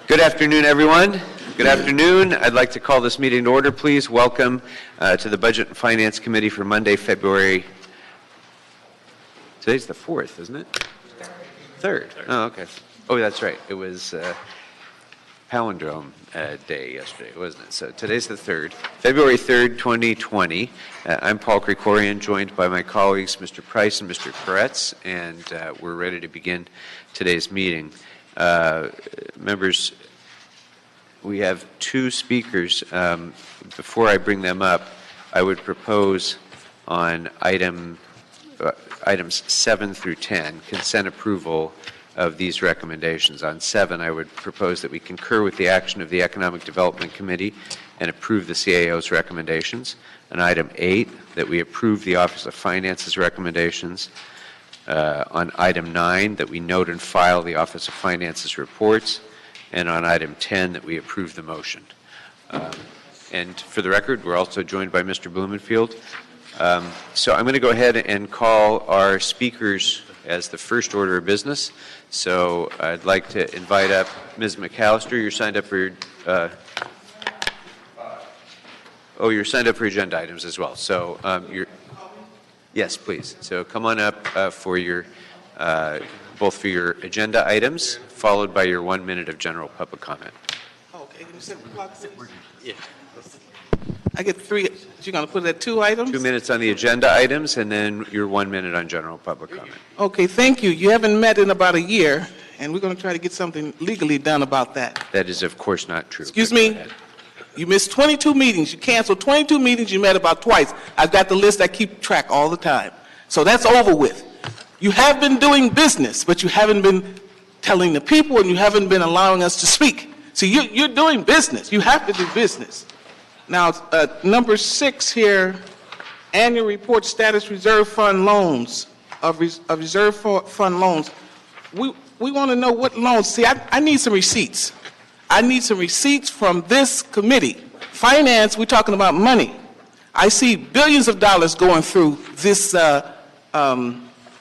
Good afternoon, everyone. Good afternoon. I'd like to call this meeting to order, please. Welcome to the Budget and Finance Committee for Monday, February. Today's the 4th, isn't it? 3rd. Oh, okay. Oh, that's right. It was Palindrome Day yesterday, wasn't it? So today's the 3rd, February 3rd, 2020. I'm Paul Krikorian, joined by my colleagues, Mr. Price and Mr. Koretz, and we're ready to begin today's meeting. Members, we have two speakers. Before I bring them up, I would propose on items 7 through 10, consent approval of these recommendations. On 7, I would propose that we concur with the action of the Economic Development Committee and approve the CAO's recommendations. On item 8, that we approve the Office of Finance's recommendations. On item 9, that we note and file the Office of Finance's reports. And on item 10, that we approve the motion. And for the record, we're also joined by Mr. Blumenfield. So I'm going to go ahead and call our speakers as the first order of business. So I'd like to invite up Ms. McAllister. You're signed up for your, you're signed up for agenda items as well. So yes, please. So come on up for your, both for your agenda items, followed by your 1 minute of general public comment. Okay, can you set the clock? Yeah. I get 3. You're going to put it at 2 items? 2 minutes on the agenda items, and then your 1 minute on general public comment. Okay, thank you. You haven't met in about a year, and we're going to try to get something legally done about that. That is, of course, not true. Excuse me? You missed 22 meetings. You canceled 22 meetings. You met about twice. I've got the list. I keep track all the time. So that's over with. You have been doing business, but you haven't been telling the people, and you haven't been allowing us to speak. See, you're doing business. You have to do business. Now, number 6 here, annual report status reserve fund loans, of reserve fund loans. We want to know what loans. See, I need some receipts. I need some receipts from this committee. Finance, we're talking about money. I see billions of dollars going through this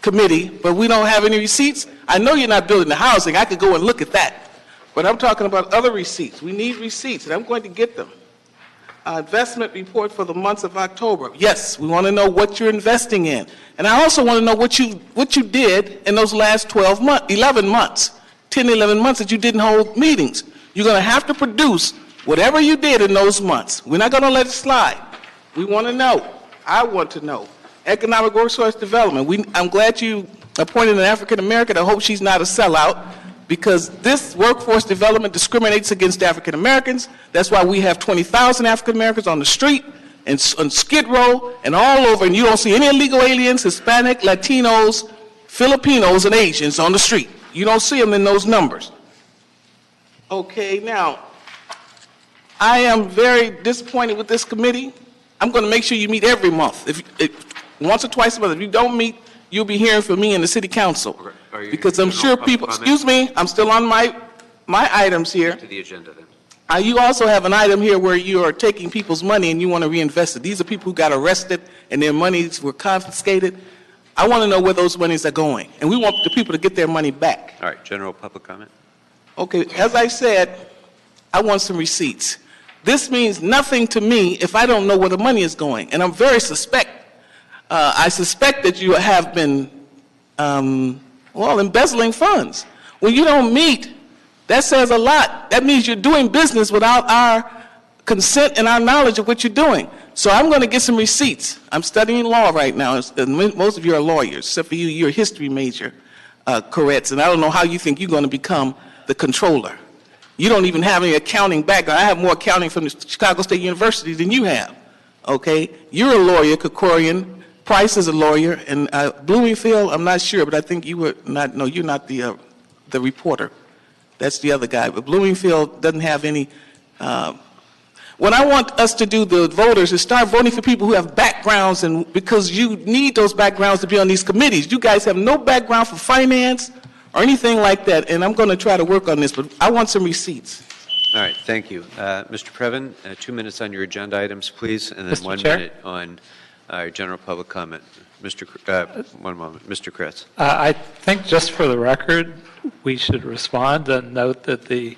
committee, but we don't have any receipts. I know you're not building the housing. I could go and look at that. But I'm talking about other receipts. We need receipts, and I'm going to get them. Investment report for the months of October. Yes, we want to know what you're investing in. And I also want to know what you did in those last 11 months that you didn't hold meetings. You're going to have to produce whatever you did in those months. We're not going to let it slide. We want to know. I want to know. Economic workforce development. I'm glad you appointed an African American. I hope she's not a sellout, because this workforce development discriminates against African Americans. That's why we have 20,000 African Americans on the street and on Skid Row and all over, and you don't see any illegal aliens, Hispanic, Latinos, Filipinos, and Asians on the street. You don't see them in those numbers. Okay, now, I am very disappointed with this committee. I'm going to make sure you meet every month. If once or twice a month. If you don't meet, you'll be hearing from me in the city council. Because I'm sure people, excuse me, I'm still on my items here. To the agenda then. You also have an item here where you are taking people's money and you want to reinvest it. These are people who got arrested and their monies were confiscated. I want to know where those monies are going. And we want the people to get their money back. All right, general public comment. Okay, as I said, I want some receipts. This means nothing to me if I don't know where the money is going. And I'm very I suspect that you have been, embezzling funds. When you don't meet, that says a lot. That means you're doing business without our consent and our knowledge of what you're doing. So I'm going to get some receipts. I'm studying law right now. Most of you are lawyers, except for you. You're a history major, Koretz, and I don't know how you think you're going to become the controller. You don't even have any accounting background. I have more accounting from the Chicago State University than you have. Okay? You're a lawyer, Krikorian. Price is a lawyer, and Blumenfield, I'm not sure, but I think you were not. No, you're not the reporter. That's the other guy. But Blumenfield doesn't have any. What I want us to do, the voters, is start voting for people who have backgrounds, and because you need those backgrounds to be on these committees. You guys have no background for finance or anything like that, and I'm going to try to work on this, but I want some receipts. All right, thank you. Mr. Previn, 2 minutes on your agenda items, please, and then Mr. 1 Chair? minute on general public comment. One moment. Mr. Kretz. I think just for the record, we should respond and note that the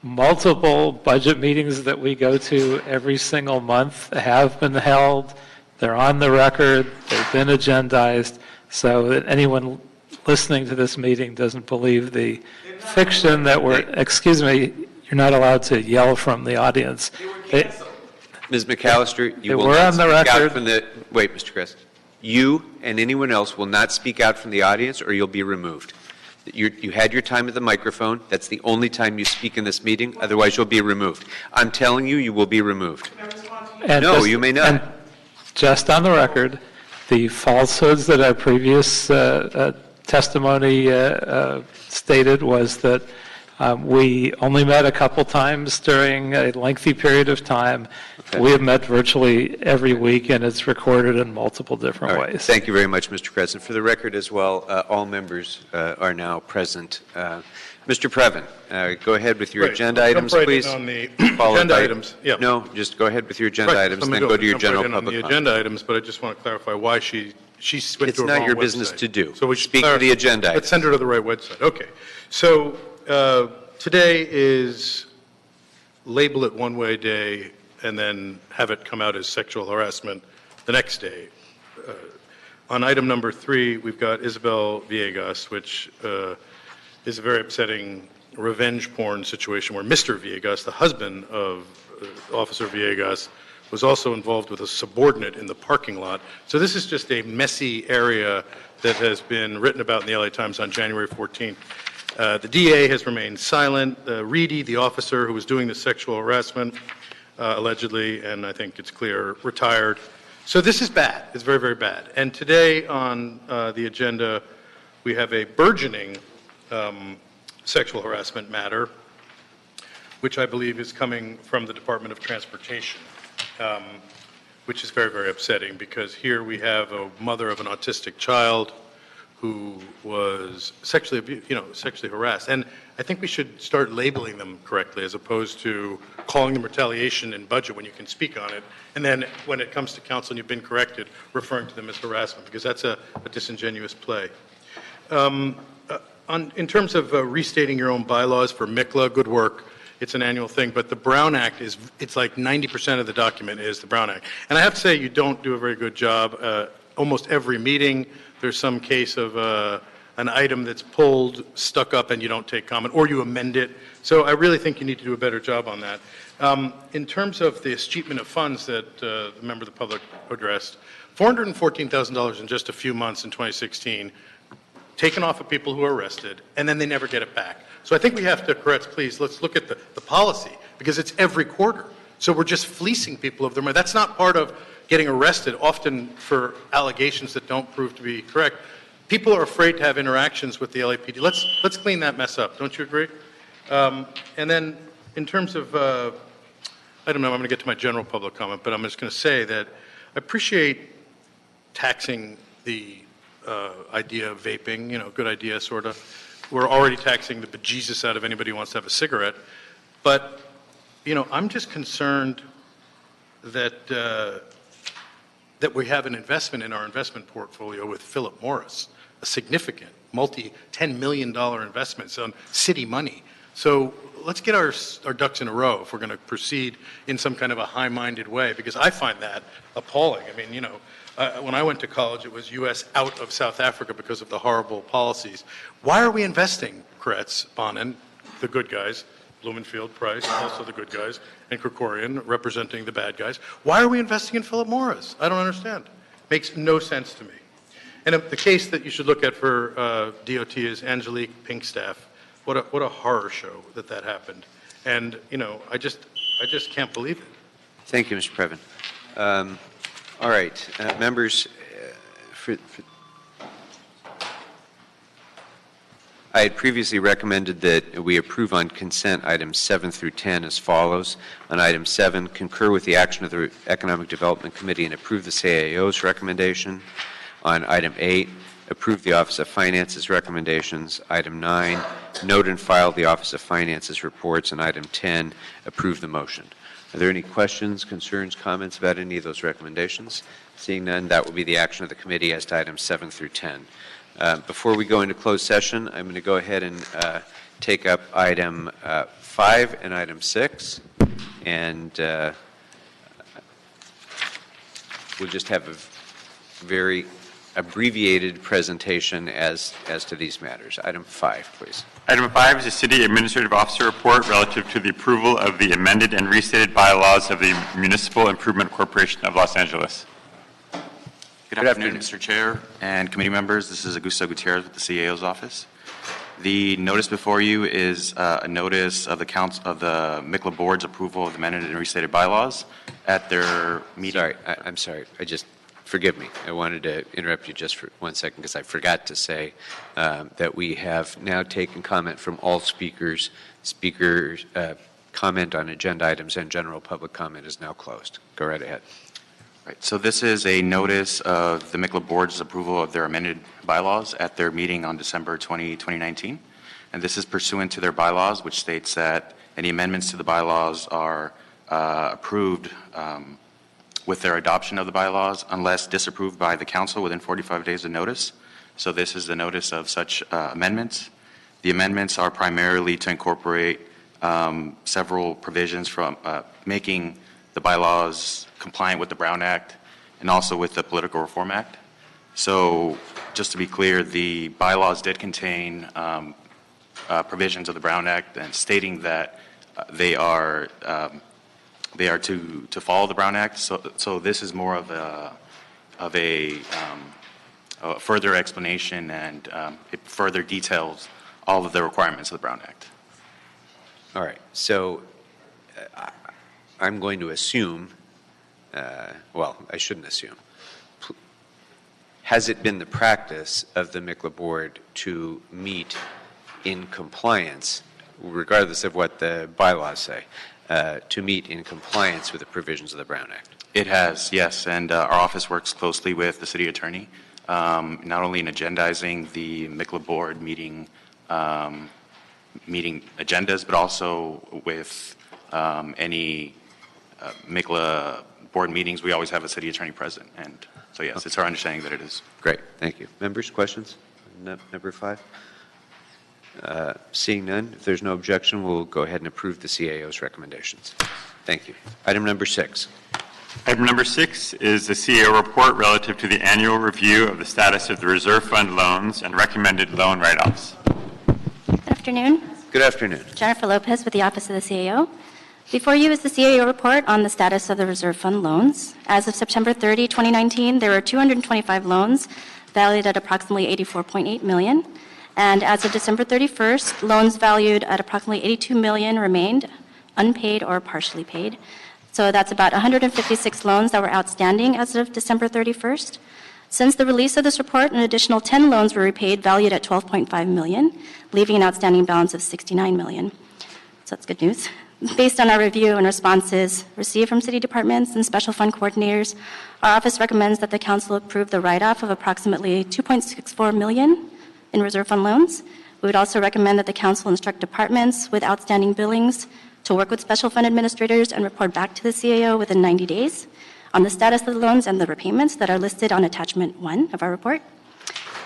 multiple budget meetings that we go to every single month have been held. They're on the record. They've been agendized, so that anyone listening to this meeting doesn't believe the fiction that excuse me, you're not allowed to yell from the audience. Ms. McAllister, you will were not on the speak out record. from the, wait, Mr. Kress. You and anyone else will not speak out from the audience or you'll be removed. You had your time at the microphone. That's the only time you speak in this meeting. Otherwise, you'll be removed. I'm telling you, you will be removed. No, you may not. And just on the record, the falsehoods that our previous testimony stated was that we only met a couple times during a lengthy period of time. Okay. We have met virtually every week, and it's recorded in multiple different All right. ways. Thank you very much, Mr. Kress. And for the record as well, all members are now present. Mr. Previn, go ahead with your agenda items, please. On the Followed agenda by- items, yeah. No, just go ahead with your agenda Right, items, so I'm then gonna go to your jump general right in on public the comment. agenda items, but I just want to clarify why she went It's to a not wrong your business website. to do. So we should Speak to the agenda Let's items. send her to the right website. Okay. So today is label it one way day and then have it come out as sexual harassment the next day. On item number 3, we've got Isabel Viegas, which is a very upsetting revenge porn situation where Mr. Viegas, the husband of Officer Viegas, was also involved with a subordinate in the parking lot. So this is just a messy area that has been written about in the LA Times on January 14th. The DA has remained silent. Reedy, the officer who was doing the sexual harassment, allegedly, and I think it's clear, retired. So this is bad. It's very, very bad. And today on the agenda, we have a burgeoning sexual harassment matter, which I believe is coming from the Department of Transportation, which is very, very upsetting because here we have a mother of an autistic child who was sexually harassed. And I think we should start labeling them correctly as opposed to calling them retaliation in budget when you can speak on it. And then when it comes to council and you've been corrected, referring to them as harassment, because that's a disingenuous play. In terms of restating your own bylaws for Mickla, good work. It's an annual thing, but the Brown Act it's like 90% of the document is the Brown Act. And I have to say, you don't do a very good job. Almost every meeting, there's some case of an item that's pulled, stuck up, and you don't take comment, or you amend it. So I really think you need to do a better job on that. In terms of the escheatment of funds that the member of the public addressed, $414,000 in just a few months in 2016, taken off of people who are arrested, and then they never get it back. So I think we have to, Koretz, please, let's look at the policy, because it's every quarter. So we're just fleecing people of their money. That's not part of getting arrested, often for allegations that don't prove to be correct. People are afraid to have interactions with the LAPD. Let's clean that mess up. Don't you agree? And then in terms of, I don't know, I'm going to get to my general public comment, but I'm just going to say that I appreciate taxing the idea of vaping, good idea, sort of. We're already taxing the bejesus out of anybody who wants to have a cigarette. But, I'm just concerned that that we have an investment in our investment portfolio with Philip Morris, a significant $10 million investment on city money. So let's get our ducks in a row if we're going to proceed in some kind of a high-minded way, because I find that appalling. I mean, when I went to college, it was U.S. out of South Africa because of the horrible policies. Why are we investing, Koretz, Bonin, the good guys, Blumenfield, Price, also the good guys, and Krikorian, representing the bad guys? Why are we investing in Philip Morris? I don't understand. Makes no sense to me. And the case that you should look at for DOT is Angelique Pinkstaff. What a horror show that happened. And, I just can't believe it. Thank you, Mr. Previn. All right, members, I had previously recommended that we approve on consent items 7 through 10 as follows. On item 7, concur with the action of the Economic Development Committee and approve the CAO's recommendation. On item 8, approve the Office of Finance's recommendations. Item 9, note and file the Office of Finance's reports. And item 10, approve the motion. Are there any questions, concerns, comments about any of those recommendations? Seeing none, that will be the action of the committee as to items 7 through 10. Before we go into closed session, I'm going to go ahead and take up item 5 and item 6, and we'll just have a very abbreviated presentation as to these matters. Item 5, please. Item 5 is the City Administrative Officer Report relative to the approval of the amended and restated bylaws of the Municipal Improvement Corporation of Los Angeles. Good afternoon, Mr. Chair and committee members. This is Augusto Gutierrez with the CAO's office. The notice before you is a notice of the Mickla Board's approval of the amended and restated bylaws at their meeting. Sorry, I'm sorry. Forgive me. I wanted to interrupt you just for 1 second because I forgot to say that we have now taken comment from all speakers. Comment on agenda items and general public comment is now closed. Go right ahead. Right. So this is a notice of the Mickla Board's approval of their amended bylaws at their meeting on December 20, 2019. And this is pursuant to their bylaws, which states that any amendments to the bylaws are approved with their adoption of the bylaws unless disapproved by the council within 45 days of notice. So this is the notice of such amendments. The amendments are primarily to incorporate several provisions from making the bylaws compliant with the Brown Act and also with the Political Reform Act. So just to be clear, the bylaws did contain provisions of the Brown Act and stating that they are to follow the Brown Act. So this is more of a further explanation, and it further details all of the requirements of the Brown Act. All right. So I'm going to assume, well, I shouldn't assume. Has it been the practice of the Mickla Board to meet in compliance, regardless of what the bylaws say, to meet in compliance with the provisions of the Brown Act? It has, yes, and our office works closely with the city attorney, not only in agendizing the Mickla Board meeting agendas, but also with any Mickla Board meetings. We always have a city attorney present, and so yes, it's our understanding that it is. Great, thank you. Members, questions? Number 5? Seeing none, if there's no objection, we'll go ahead and approve the CAO's recommendations. Thank you. Item number 6. Item number 6 is the CAO report relative to the annual review of the status of the reserve fund loans and recommended loan write-offs. Good afternoon. Good afternoon. Jennifer Lopez with the Office of the CAO. Before you is the CAO report on the status of the reserve fund loans. As of September 30, 2019, there were 225 loans valued at approximately $84.8 million. And as of December 31st, loans valued at approximately $82 million remained unpaid or partially paid. So that's about 156 loans that were outstanding as of December 31st. Since the release of this report, an additional 10 loans were repaid valued at $12.5 million, leaving an outstanding balance of $69 million. So that's good news. Based on our review and responses received from city departments and special fund coordinators, our office recommends that the council approve the write-off of approximately $2.64 million in reserve fund loans. We would also recommend that the council instruct departments with outstanding billings to work with special fund administrators and report back to the CAO within 90 days on the status of the loans and the repayments that are listed on attachment 1 of our report.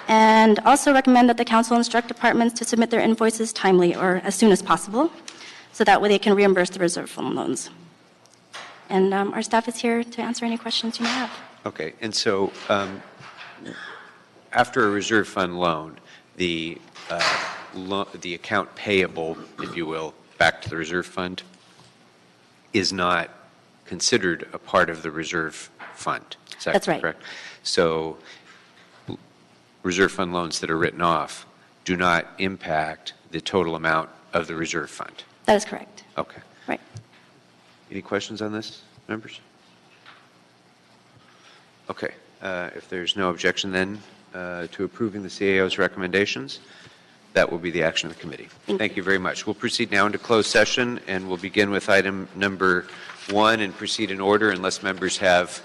And also recommend that the council instruct departments to submit their invoices timely or as soon as possible, so that way they can reimburse the reserve fund loans. And our staff is here to answer any questions you may have. Okay, and so after a reserve fund loan, the account payable, if you will, back to the reserve fund is not considered a part of the reserve fund. Is that That's right. correct? So reserve fund loans that are written off do not impact the total amount of the reserve fund. That is correct. Okay. Right. Any questions on this, members? Okay. If there's no objection then to approving the CAO's recommendations, that will be the action of the committee. Thank you very much. We'll proceed now into closed session, and we'll begin with item number 1 and proceed in order unless members have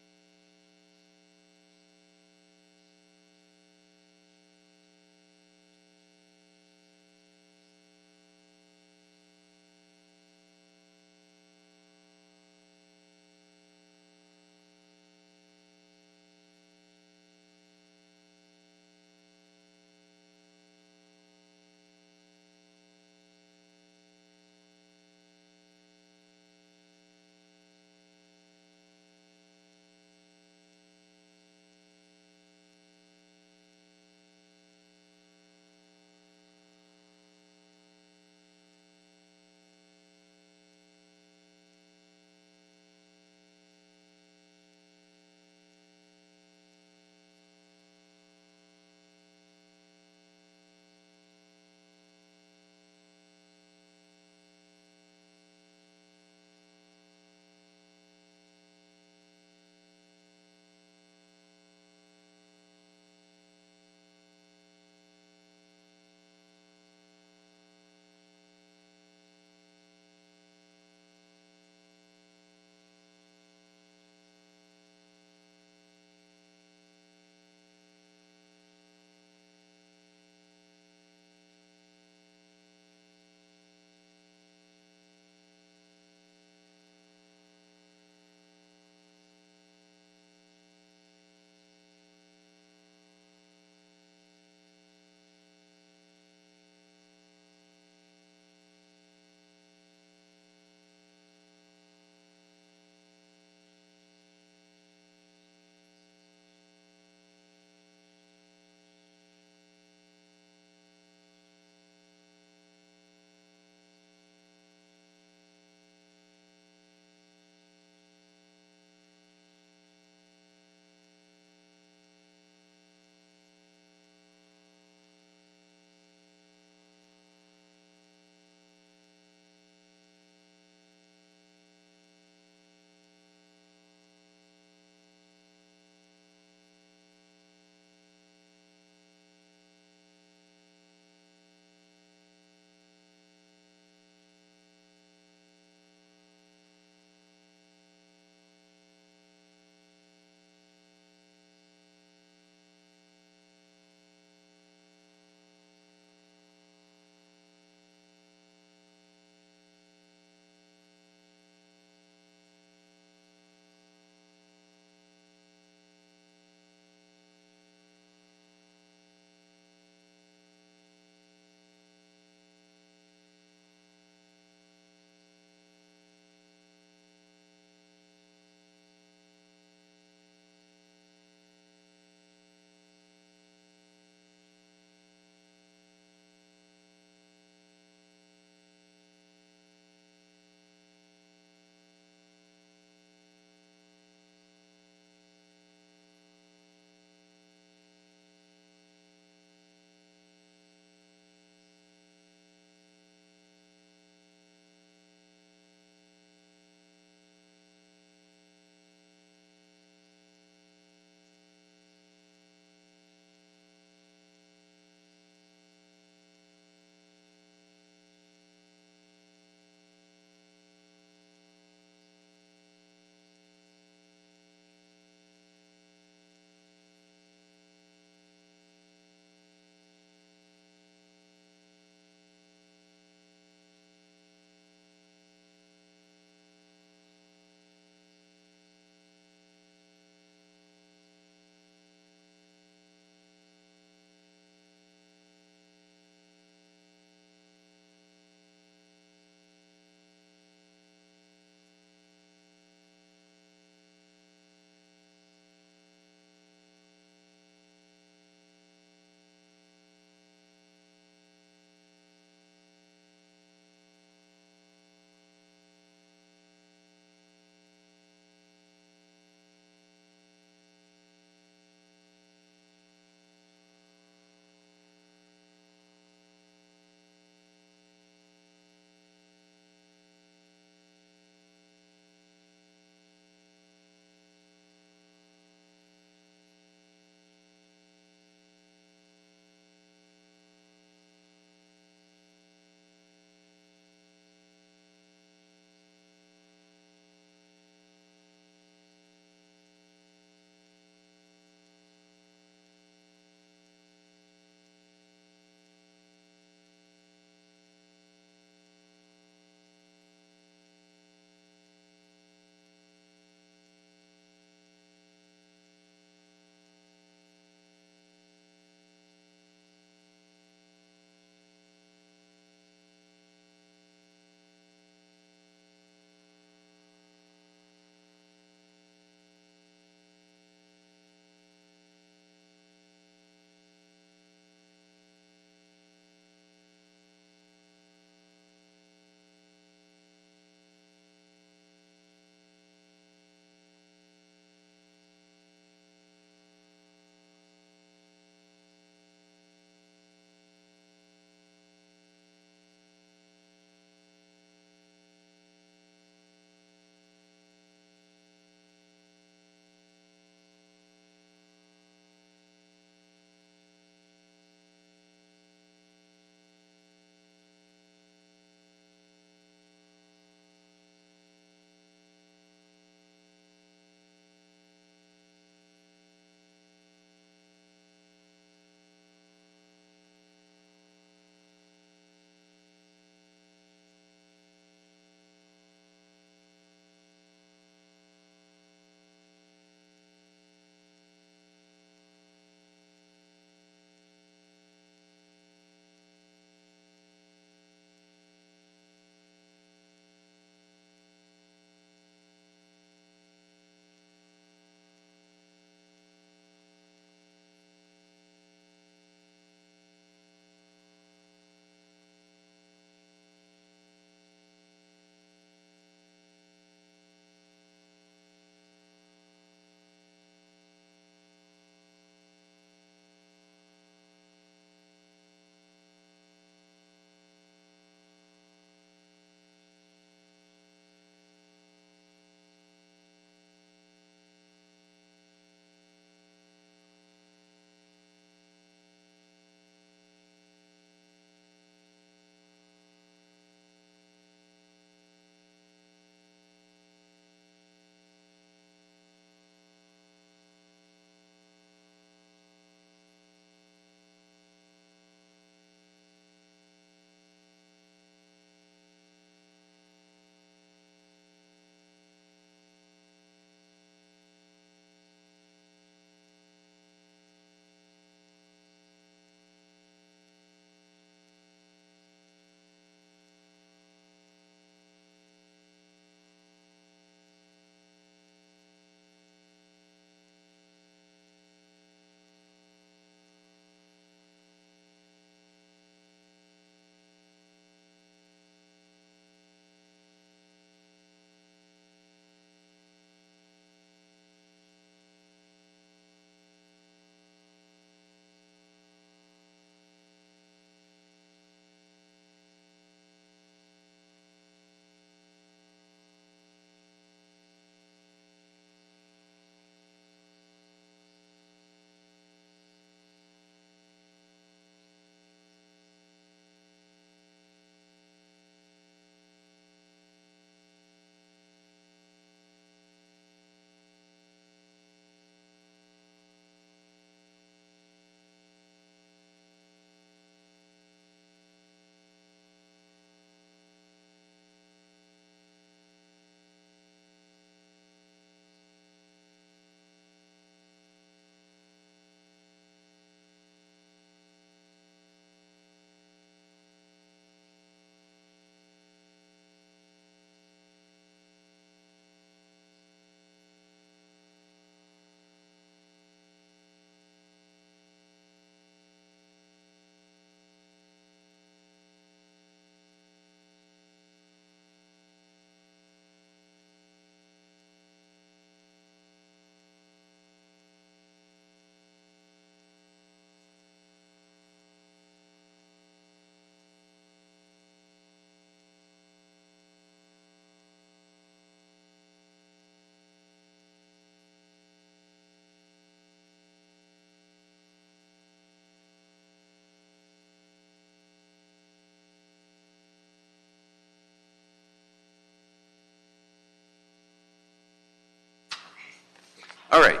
All right.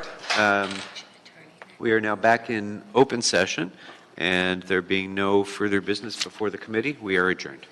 We are now back in open session, and there being no further business before the committee, we are adjourned.